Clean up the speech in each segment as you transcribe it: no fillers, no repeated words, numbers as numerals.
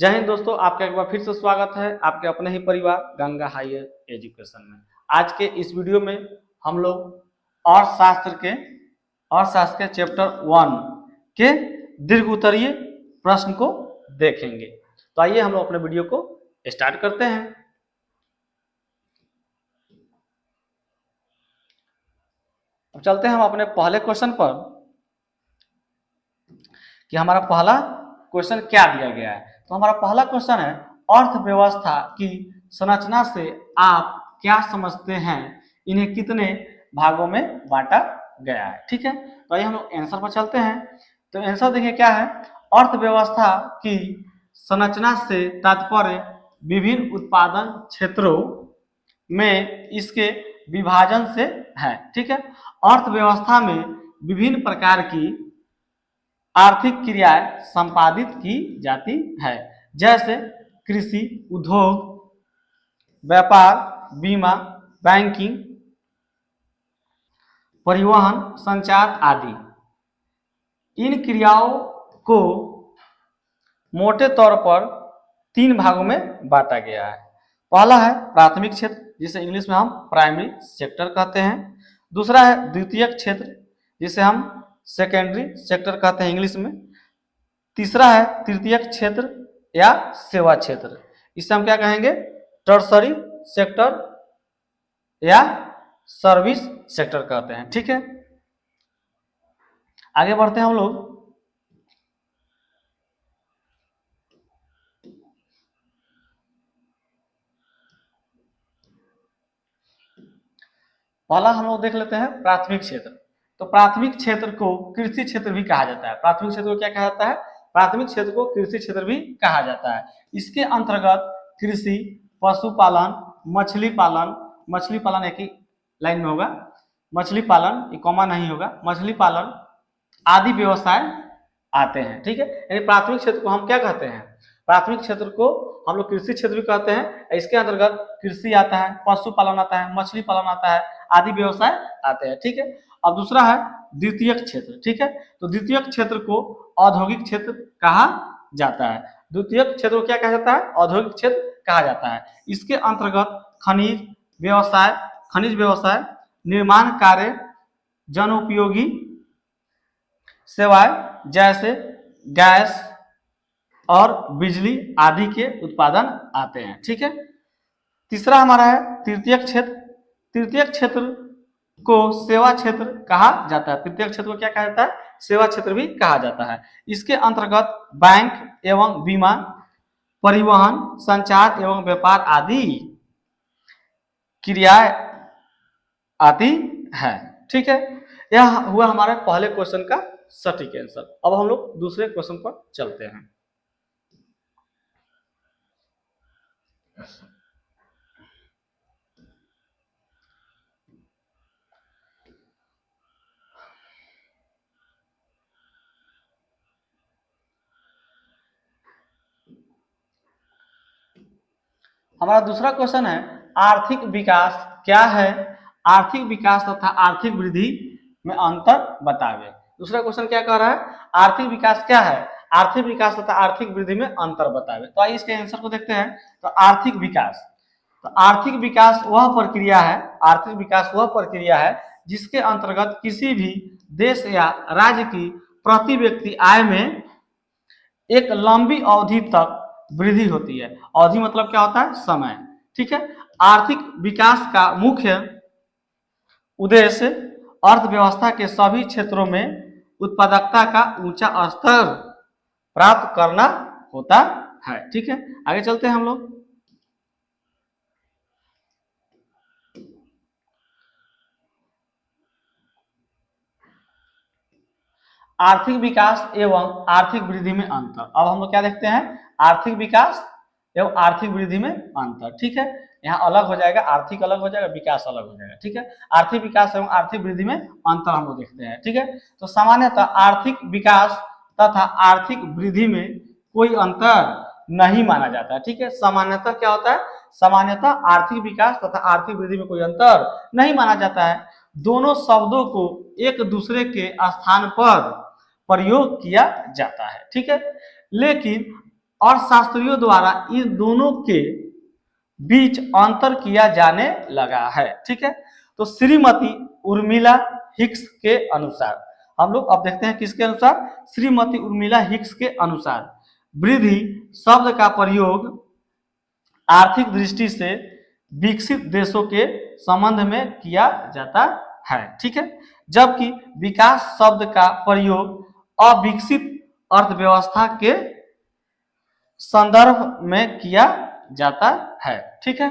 जय हिंद दोस्तों, आपका एक बार फिर से स्वागत है आपके अपने ही परिवार गंगा हायर एजुकेशन में। आज के इस वीडियो में हम लोग अर्थशास्त्र के चैप्टर 1 के दीर्घ उत्तरीय प्रश्न को देखेंगे। तो आइए हम लोग अपने वीडियो को स्टार्ट करते हैं। अब चलते हैं हम अपने पहले क्वेश्चन पर कि हमारा पहला क्वेश्चन क्या दिया गया है। तो हमारा पहला क्वेश्चन है, अर्थव्यवस्था की संरचना से आप क्या समझते हैं, इन्हें कितने भागों में बांटा गया है। ठीक है, तो आइए हम लोग आंसर पर चलते हैं। तो आंसर देखिए क्या है, अर्थव्यवस्था की संरचना से तात्पर्य विभिन्न उत्पादन क्षेत्रों में इसके विभाजन से है। ठीक है, अर्थव्यवस्था में विभिन्न प्रकार की आर्थिक क्रियाएं संपादित की जाती है, जैसे कृषि, उद्योग, व्यापार, बीमा, बैंकिंग, परिवहन, संचार आदि। इन क्रियाओं को मोटे तौर पर 3 भागों में बांटा गया है। पहला है प्राथमिक क्षेत्र, जिसे इंग्लिश में हम प्राइमरी सेक्टर कहते हैं। दूसरा है द्वितीयक क्षेत्र, जिसे हम सेकेंडरी सेक्टर कहते हैं इंग्लिश में। तीसरा है तृतीयक क्षेत्र या सेवा क्षेत्र, इसे हम क्या कहेंगे, टर्सरी सेक्टर या सर्विस सेक्टर कहते हैं। ठीक है, आगे बढ़ते हैं हम लोग। पहला हम लोग देख लेते हैं प्राथमिक क्षेत्र। तो प्राथमिक क्षेत्र को कृषि क्षेत्र भी कहा जाता है। प्राथमिक क्षेत्र को क्या कहा जाता है, प्राथमिक क्षेत्र को कृषि क्षेत्र भी कहा जाता है। इसके अंतर्गत कृषि, पशुपालन, मछली पालन एक ही लाइन में होगा, मछली पालन, ये कॉमा नहीं होगा, मछली पालन आदि व्यवसाय आते हैं। ठीक है, यानी प्राथमिक क्षेत्र को हम क्या कहते हैं, प्राथमिक क्षेत्र को हम लोग कृषि क्षेत्र भी कहते हैं। इसके अंतर्गत कृषि आता है, पशुपालन आता है, मछली पालन आता है, आदि व्यवसाय आते हैं। ठीक है, अब दूसरा है द्वितीयक क्षेत्र। ठीक है, तो द्वितीयक क्षेत्र को औद्योगिक क्षेत्र कहा जाता है। द्वितीयक क्षेत्र को क्या कहा जाता है, औद्योगिक क्षेत्र कहा जाता है। इसके अंतर्गत खनिज व्यवसाय, निर्माण कार्य, जन उपयोगी सेवाएं जैसे गैस और बिजली आदि के उत्पादन आते हैं। ठीक है, तीसरा हमारा है तृतीयक क्षेत्र। तृतीयक क्षेत्र को सेवा क्षेत्र कहा जाता है। तृतीयक क्षेत्र को क्या कहा जाता है, सेवा क्षेत्र भी कहा जाता है। इसके अंतर्गत बैंक एवं बीमा, परिवहन, संचार एवं व्यापार आदि क्रियाएं आती है। ठीक है, यह हुआ हमारे पहले क्वेश्चन का सटीक आंसर। अब हम लोग दूसरे क्वेश्चन पर चलते हैं। हमारा दूसरा क्वेश्चन है, आर्थिक विकास क्या है, आर्थिक विकास तथा आर्थिक वृद्धि में अंतर बतावे। दूसरा क्वेश्चन क्या कह रहा है, आर्थिक विकास क्या है, आर्थिक विकास तथा आर्थिक वृद्धि में अंतर बतावे। तो आइए इसके आंसर को देखते हैं। तो आर्थिक विकास, तो आर्थिक विकास वह प्रक्रिया है, आर्थिक विकास वह प्रक्रिया है जिसके अंतर्गत किसी भी देश या राज्य की प्रति व्यक्ति आय में एक लंबी अवधि तक वृद्धि होती है। अवधि मतलब क्या होता है, समय। ठीक है, आर्थिक विकास का मुख्य उद्देश्य अर्थव्यवस्था के सभी क्षेत्रों में उत्पादकता का ऊंचा स्तर प्राप्त करना होता है। ठीक है, आगे चलते हैं हम लोग। आर्थिक विकास एवं आर्थिक वृद्धि में अंतर। अब हम लोग क्या देखते हैं, आर्थिक विकास एवं आर्थिक वृद्धि में अंतर। ठीक है, यहाँ अलग हो जाएगा, आर्थिक अलग हो जाएगा, विकास अलग हो जाएगा। ठीक है, आर्थिक विकास एवं आर्थिक वृद्धि में अंतर हम लोग देखते हैं। ठीक है, तो सामान्यतः आर्थिक विकास तथा आर्थिक वृद्धि में कोई अंतर नहीं माना जाता है। ठीक है, सामान्यतः क्या होता है, सामान्यतः आर्थिक विकास तथा आर्थिक वृद्धि में कोई अंतर नहीं माना जाता है। दोनों शब्दों को एक दूसरे के स्थान पर प्रयोग किया जाता है। ठीक है, लेकिन और शास्त्रियों द्वारा इन दोनों के बीच अंतर किया जाने लगा है। ठीक है, तो श्रीमती उर्मिला हिक्स के अनुसार, हम लोग अब देखते हैं किसके अनुसार, श्रीमती उर्मिला हिक्स के अनुसार वृद्धि शब्द का प्रयोग आर्थिक दृष्टि से विकसित देशों के संबंध में किया जाता है। ठीक है, जबकि विकास शब्द का प्रयोग अविकसित अर्थव्यवस्था के संदर्भ में किया जाता है। ठीक है,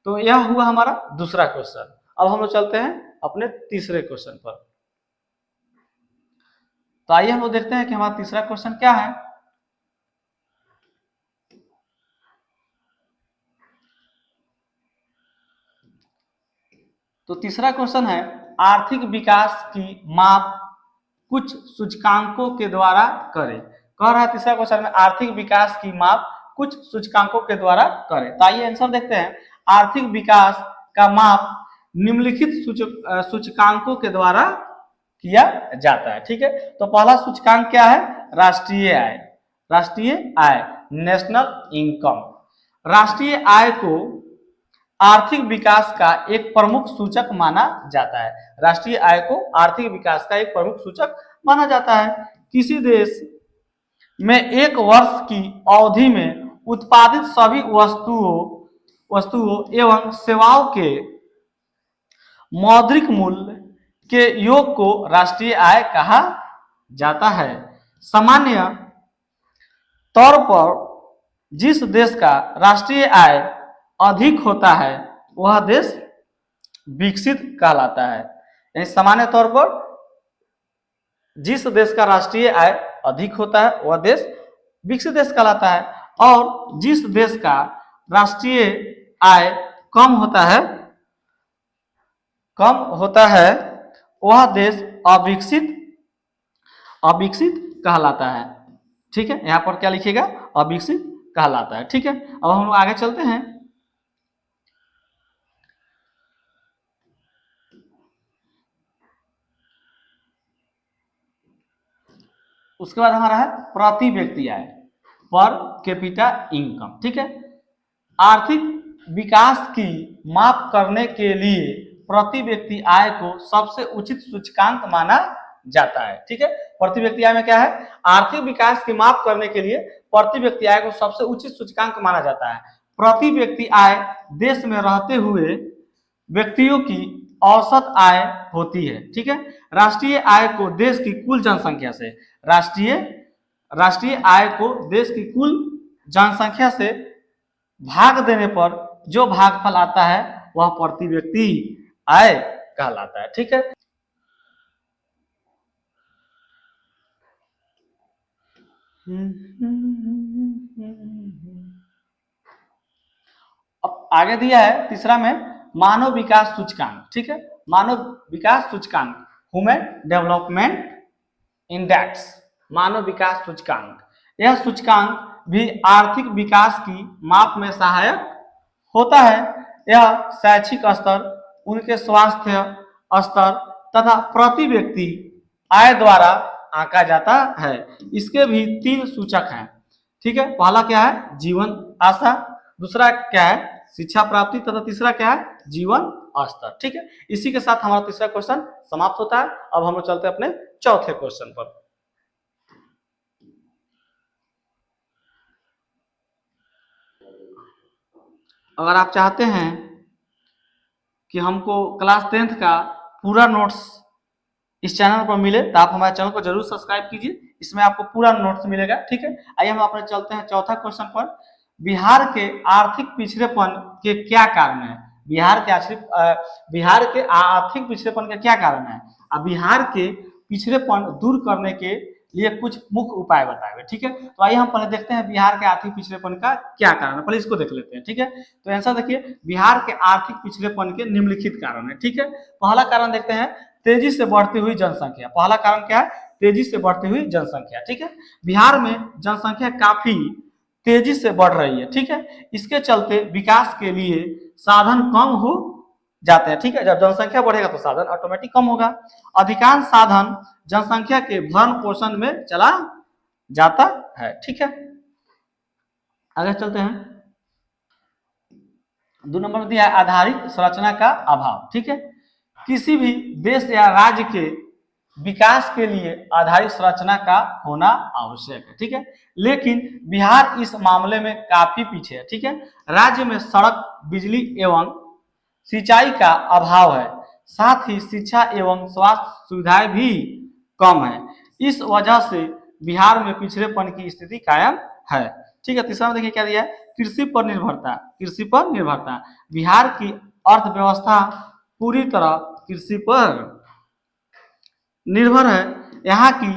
तो यह हुआ हमारा दूसरा क्वेश्चन। अब हम लोग चलते हैं अपने तीसरे क्वेश्चन पर। तो आइए हम लोग देखते हैं कि हमारा तीसरा क्वेश्चन क्या है। तो तीसरा क्वेश्चन है, आर्थिक विकास की माप कुछ सूचकांकों के द्वारा करें। कह रहा है तीसरा क्वेश्चन में आर्थिक विकास की माप कुछ सूचकांकों के द्वारा करें। तो आइए आंसर देखते हैं। आर्थिक विकास का माप निम्नलिखित सूचकांकों के द्वारा किया जाता है। ठीक है, तो पहला सूचकांक क्या है, राष्ट्रीय आय। राष्ट्रीय आय, नेशनल इनकम। राष्ट्रीय आय को आर्थिक विकास का एक प्रमुख सूचक माना जाता है। राष्ट्रीय आय को आर्थिक विकास का एक प्रमुख सूचक माना जाता है। किसी देश में एक वर्ष की अवधि में उत्पादित सभी वस्तुओं एवं सेवाओं के मौद्रिक मूल्य के योग को राष्ट्रीय आय कहा जाता है। सामान्य तौर पर जिस देश का राष्ट्रीय आय अधिक होता है वह देश विकसित कहलाता है। यानी सामान्य तौर पर जिस देश का राष्ट्रीय आय अधिक होता है वह देश विकसित देश कहलाता है, और जिस देश का राष्ट्रीय आय कम होता है वह देश अविकसित कहलाता है। ठीक है, यहाँ पर क्या लिखिएगा, अविकसित कहलाता है। ठीक है, अब हम लोग आगे चलते हैं। उसके बाद हमारा है प्रति व्यक्ति आय, पर कैपिटा इनकम। ठीक है, आर्थिक विकास की माप करने के लिए प्रति व्यक्ति आय को सबसे उचित सूचकांक माना जाता है। ठीक है, प्रति व्यक्ति आय में क्या है, आर्थिक विकास की माप करने के लिए प्रति व्यक्ति आय को सबसे उचित सूचकांक माना जाता है। प्रति व्यक्ति आय देश में रहते हुए व्यक्तियों की औसत आय होती है। ठीक है, राष्ट्रीय आय को देश की कुल जनसंख्या से, राष्ट्रीय आय को देश की कुल जनसंख्या से भाग देने पर जो भागफल आता है वह प्रति व्यक्ति आय कहलाता है। ठीक है, अब आगे दिया है तीसरा में मानव विकास सूचकांक। ठीक है, मानव विकास सूचकांक, ह्यूमन डेवलपमेंट इंडेक्स, मानव विकास सूचकांक। यह सूचकांक भी आर्थिक विकास की माप में सहायक होता है। यह शैक्षिक स्तर, उनके स्वास्थ्य स्तर तथा प्रति व्यक्ति आय द्वारा आंका जाता है। इसके भी 3 सूचक हैं। ठीक है, पहला क्या है, जीवन आशा, दूसरा क्या है, शिक्षा प्राप्ति, तथा तीसरा क्या है, जीवन स्तर। ठीक है, इसी के साथ हमारा तीसरा क्वेश्चन समाप्त होता है। अब हम लोग चलते हैं अपने चौथे क्वेश्चन पर। अगर आप चाहते हैं कि हमको क्लास 10th का पूरा नोट्स इस चैनल पर मिले तो आप हमारे चैनल को जरूर सब्सक्राइब कीजिए, इसमें आपको पूरा नोट्स मिलेगा। ठीक है, आइए हम अपने चलते हैं चौथा क्वेश्चन पर। बिहार के आर्थिक पिछड़ेपन के क्या कारण है? बिहार के आर्थिक पिछड़ेपन के क्या कारण है? अब बिहार के पिछड़ेपन दूर करने के लिए कुछ मुख्य उपाय बताए हुए। ठीक है, तो आइए हम पहले देखते हैं बिहार के आर्थिक पिछड़ेपन का क्या कारण है, पहले इसको देख लेते हैं। ठीक है, तो आंसर देखिए, बिहार के आर्थिक पिछड़ेपन के निम्नलिखित कारण है। ठीक है, पहला कारण देखते हैं, तेजी से बढ़ती हुई जनसंख्या। पहला कारण क्या है, तेजी से बढ़ती हुई जनसंख्या। ठीक है, बिहार में जनसंख्या काफी तेजी से बढ़ रही है। ठीक है, इसके चलते विकास के लिए साधन कम हो जाते हैं। ठीक है, जब जनसंख्या बढ़ेगा तो साधन ऑटोमेटिक कम होगा। अधिकांश साधन जनसंख्या के भरण पोषण में चला जाता है। ठीक है, आगे चलते हैं। 2 नंबर में दिया है आधारिक संरचना का अभाव। ठीक है, किसी भी देश या राज्य के विकास के लिए आधारिक संरचना का होना आवश्यक है। ठीक है, लेकिन बिहार इस मामले में काफी पीछे है। ठीक है, राज्य में सड़क, बिजली एवं सिंचाई का अभाव है, साथ ही शिक्षा एवं स्वास्थ्य सुविधाएं भी कम है। इस वजह से बिहार में पिछड़ेपन की स्थिति कायम है। ठीक है, तीसरा में देखिए क्या दिया है, कृषि पर निर्भरता। कृषि पर निर्भरता, बिहार की अर्थव्यवस्था पूरी तरह कृषि पर निर्भर है। यहाँ की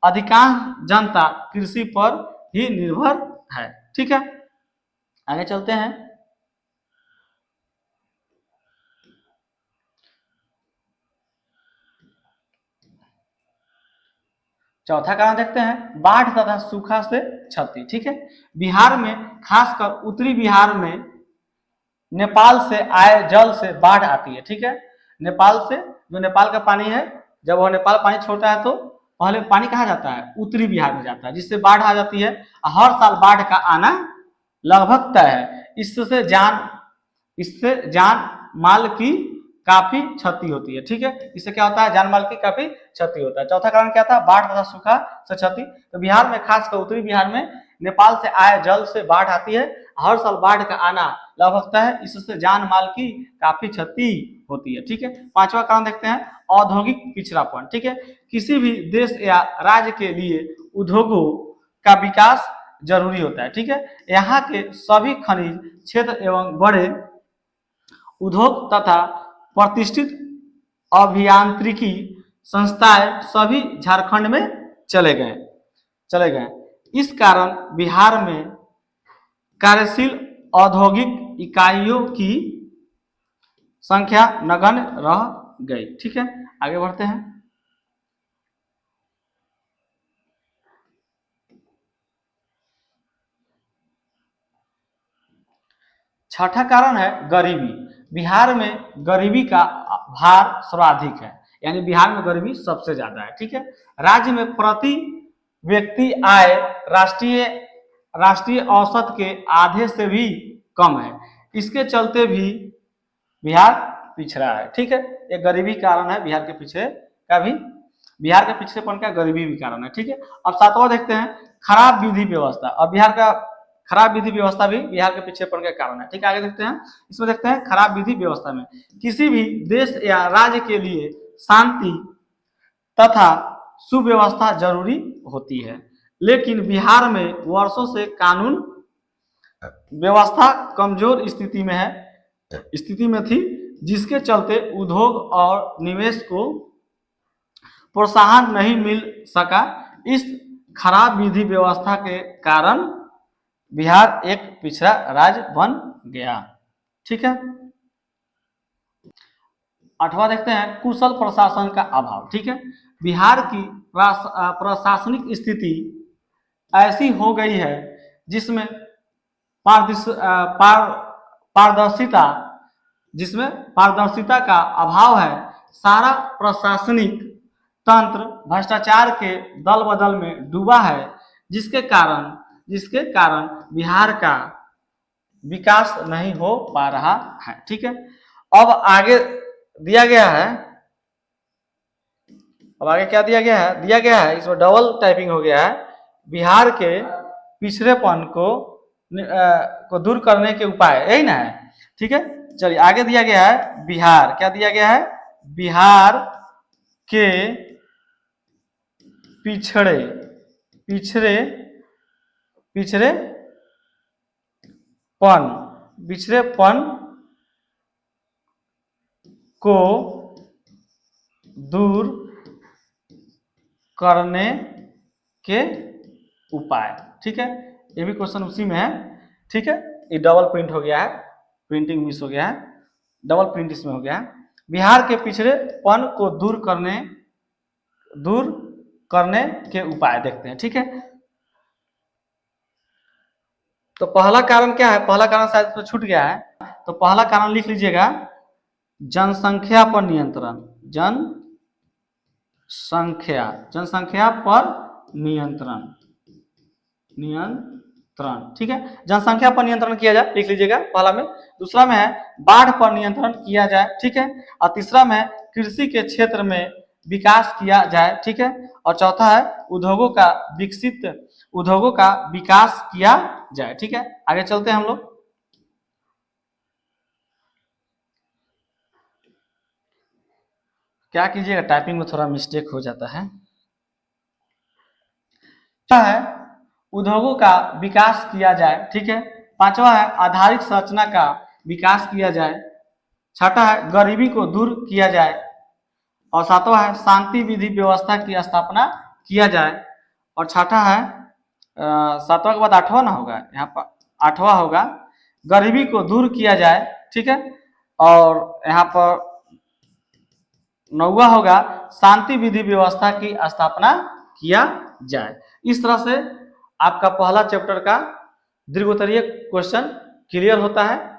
अधिकांश जनता कृषि पर ही निर्भर है। ठीक है, आगे चलते हैं। चौथा कारण देखते हैं, बाढ़ तथा सूखा से क्षति। ठीक है, बिहार में खासकर उत्तरी बिहार में नेपाल से आए जल से बाढ़ आती है। ठीक है, नेपाल से, जो नेपाल का पानी है, जब वह नेपाल पानी छोड़ता है तो पहले पानी कहाँ जाता है, उत्तरी बिहार में जाता है, जिससे बाढ़ आ जाती है। हर साल बाढ़ का आना लगभग तय है। इससे जान माल की काफी क्षति होती है। ठीक है, इससे क्या होता है, जान माल की काफी क्षति होता है। चौथा कारण क्या था, बाढ़ तथा सूखा से क्षति। तो बिहार में, खासकर उत्तरी बिहार में नेपाल से आए जल से बाढ़ आती है। हर साल बाढ़ का आना लगभग तय है, इससे जान माल की काफी क्षति होती है। ठीक है, पांचवा कारण देखते हैं, औद्योगिक पिछड़ापन। ठीक है, किसी भी देश या राज्य के लिए उद्योगों का विकास जरूरी होता है। ठीक है, यहाँ के सभी खनिज क्षेत्र एवं बड़े उद्योग तथा प्रतिष्ठित अभियांत्रिकी संस्थाएं सभी झारखंड में चले गए। इस कारण बिहार में कार्यशील औद्योगिक इकाइयों की संख्या नगण्य रह गई। ठीक है, आगे बढ़ते हैं। छठा कारण है गरीबी। बिहार में गरीबी का भार सर्वाधिक है, यानी बिहार में गरीबी सबसे ज्यादा है। ठीक है, राज्य में प्रति व्यक्ति आय राष्ट्रीय औसत के आधे से भी कम है। इसके चलते भी बिहार पिछड़ा है। ठीक है, ये गरीबी कारण है बिहार के पीछे का भी, बिहार के पिछड़ेपन का गरीबी भी कारण है। ठीक है, अब सातवां देखते हैं, खराब विधि व्यवस्था। अब बिहार का खराब विधि व्यवस्था भी बिहार के पिछड़ेपन का कारण है। ठीक है, आगे देखते हैं। इसमें देखते हैं खराब विधि व्यवस्था में, किसी भी देश या राज्य के लिए शांति तथा सुव्यवस्था जरूरी होती है, लेकिन बिहार में वर्षों से कानून व्यवस्था कमजोर स्थिति में थी, जिसके चलते उद्योग और निवेश को प्रोत्साहन नहीं मिल सका। इस खराब विधि व्यवस्था के कारण बिहार एक पिछड़ा राज्य बन गया। ठीक है, आठवां देखते हैं, कुशल प्रशासन का अभाव। ठीक है, बिहार की प्रशासनिक स्थिति ऐसी हो गई है जिसमें पारदर्शिता जिसमें पारदर्शिता का अभाव है। सारा प्रशासनिक तंत्र भ्रष्टाचार के दल बदल में डूबा है, जिसके कारण बिहार का विकास नहीं हो पा रहा है। ठीक है, अब आगे दिया गया है, अब आगे क्या दिया गया है इसमें डबल टाइपिंग हो गया है। बिहार के पिछड़ेपन को दूर करने के उपाय, यही ना है। ठीक है, चलिए आगे दिया गया है, बिहार क्या दिया गया है, बिहार के पिछड़ेपन को दूर करने के उपाय। ठीक है, ये भी क्वेश्चन उसी में है। ठीक है, ये डबल प्रिंट हो गया है, प्रिंटिंग मिस हो गया है, डबल प्रिंट इसमें हो गया है। बिहार के पिछड़ेपन को दूर करने के उपाय देखते हैं। ठीक है, तो पहला कारण क्या है, पहला कारण शायद तो छूट गया है, तो पहला कारण लिख लीजिएगा, जनसंख्या पर नियंत्रण। जनसंख्या पर नियंत्रण ठीक है, जनसंख्या पर नियंत्रण किया जाए, लिख लीजिएगा पहला में। दूसरा में है बाढ़ पर नियंत्रण किया जाए, ठीक है। और तीसरा में है कृषि के क्षेत्र में विकास किया जाए, ठीक है। और चौथा है उद्योगों का विकास किया जाए, ठीक है। आगे चलते हैं हम लोग। क्या कीजिएगा, टाइपिंग में थोड़ा मिस्टेक हो जाता है। है उद्योगों का विकास किया जाए, ठीक है। पांचवा है आधारिक संरचना का विकास किया जाए। छठा है गरीबी को दूर किया जाए। और सातवां है शांति विधि व्यवस्था की स्थापना किया जाए। और छठा है सातवां के बाद आठवां ना होगा, यहाँ पर आठवां होगा गरीबी को दूर किया जाए, ठीक है। और यहाँ पर नौवां होगा शांति विधि व्यवस्था की स्थापना किया जाए। इस तरह से आपका पहला चैप्टर का दीर्घोत्तरीय क्वेश्चन क्लियर होता है।